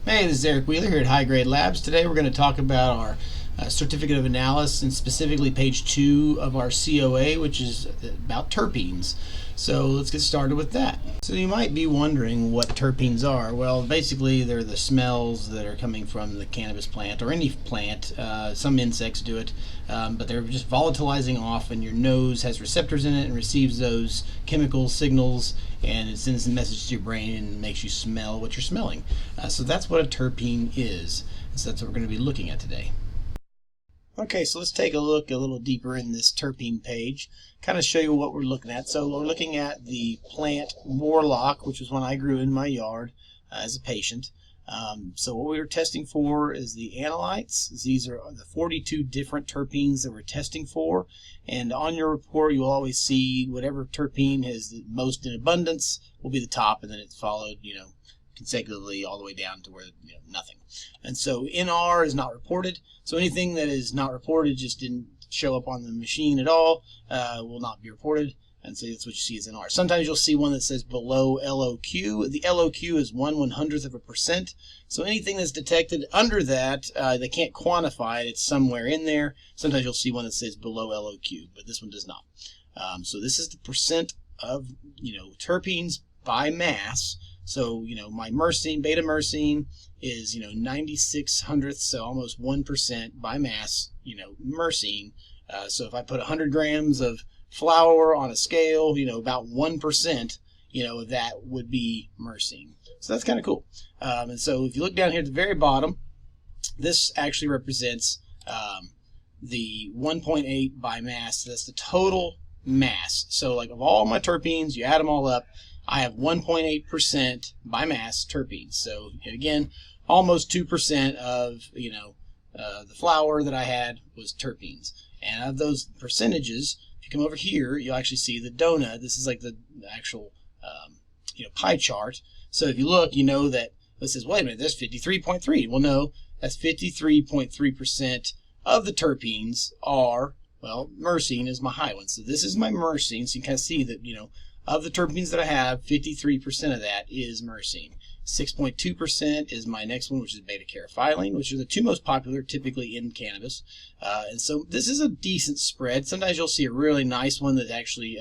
Hey, this is Eric Wheeler here at Highgrade Labs. Today we're going to talk about our certificate of analysis and specifically page 2 of our COA, which is about terpenes. So let's get started with that. So you might be wondering what terpenes are. Well, basically they're the smells that are coming from the cannabis plant or any plant. Some insects do it, but they're just volatilizing off, and your nose has receptors in it and receives those chemical signals, and it sends a message to your brain and makes you smell what you're smelling. So that's what a terpene is. So that's what we're going to be looking at today. Okay, so let's take a look a little deeper in this terpene page, kind of show you what we're looking at. So we're looking at the plant Warlock, which is one I grew in my yard as a patient. So what we were testing for is the analytes. These are the 42 different terpenes that we're testing for. And on your report, you'll always see whatever terpene is the most in abundance will be the top, and then it's followed, consecutively all the way down to where nothing. And so NR is not reported. So anything that is not reported, just didn't show up on the machine at all, will not be reported. And so that's what you see as NR. Sometimes you'll see one that says below LOQ. The LOQ is 1/100%. So anything that's detected under that, they can't quantify it. It's somewhere in there. Sometimes you'll see one that says below LOQ, but this one does not. So this is the percent of terpenes by mass. So, my myrcene, beta myrcene is, 96 hundredths, so almost 1% by mass, myrcene. So if I put 100 grams of flour on a scale, about 1%, of that would be myrcene. So that's kind of cool. And so if you look down here at the very bottom, this actually represents the 1.8 by mass. So that's the total mass. So like of all my terpenes, you add them all up, I have 1.8% by mass terpenes. So again, almost 2% of the flour that I had was terpenes. And of those percentages, if you come over here, you'll actually see the donut. This is like the actual pie chart. So if you look, that it says, wait a minute, there's 53.3. Well, no, that's 53.3% of the terpenes are, well, myrcene is my high one. So this is my myrcene. So you can kind of see that, of the terpenes that I have, 53% of that is myrcene. 6.2% is my next one, which is beta-caryophyllene, which are the two most popular typically in cannabis. And so this is a decent spread. Sometimes you'll see a really nice one that actually,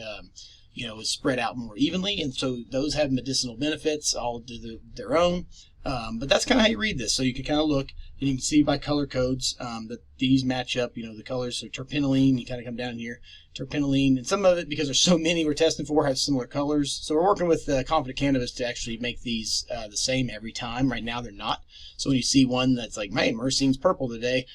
is spread out more evenly. And so those have medicinal benefits, all to their own. But that's kind of how you read this. So you can kind of look, and you can see by color codes that these match up, the colors. So terpenylene, you kind of come down here, terpenylene, and some of it, because there's so many we're testing for, have similar colors. So we're working with Confident Cannabis to actually make these the same every time. Right now they're not. So when you see one that's like, hey, myrcene's purple today,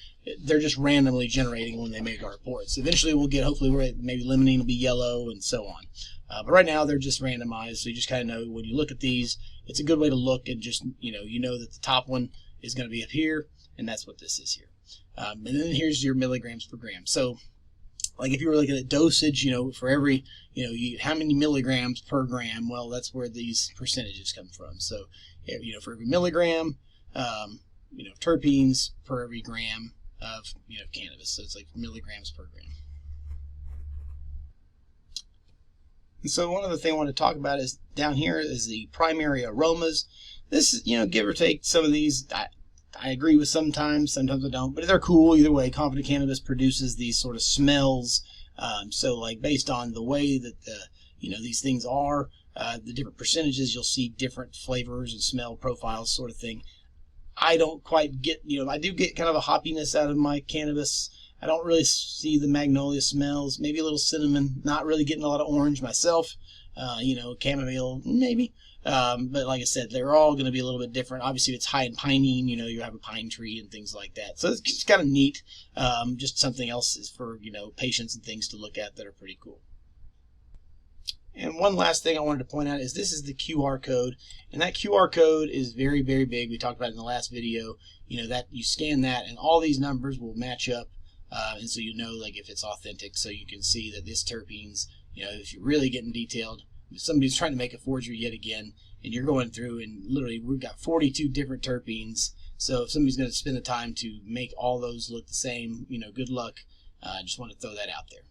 they're just randomly generating when they make our reports. Eventually we'll get, hopefully maybe limonene will be yellow and so on. But right now they're just randomized, so you just kind of know when you look at these, it's a good way to look and just, you know that the top one is going to be up here, and that's what this is here. And then here's your milligrams per gram. So, like if you were looking at dosage, for every, how many milligrams per gram, well, that's where these percentages come from. So, for every milligram, terpenes per every gram of, cannabis. So it's like milligrams per gram. And so one other thing I want to talk about is down here is the primary aromas. This is, give or take, some of these I agree with sometimes I don't, but they're cool either way. Confident Cannabis produces these sort of smells. So like based on the way that these things are, the different percentages, you'll see different flavors and smell profiles sort of thing. I don't quite get, I do get kind of a hoppiness out of my cannabis. I don't really see the magnolia smells, maybe a little cinnamon, not really getting a lot of orange myself, chamomile, maybe. But like I said, they're all going to be a little bit different. Obviously, it's high in pinene, you have a pine tree and things like that. So it's just kind of neat. Just something else is for, patients and things to look at that are pretty cool. And one last thing I wanted to point out is this is the QR code, and that QR code is very, very big. We talked about it in the last video, that you scan that and all these numbers will match up. And so like if it's authentic, so you can see that this terpenes, if you're really getting detailed, if somebody's trying to make a forgery yet again, and you're going through and literally we've got 42 different terpenes. So if somebody's going to spend the time to make all those look the same, good luck. I just want to throw that out there.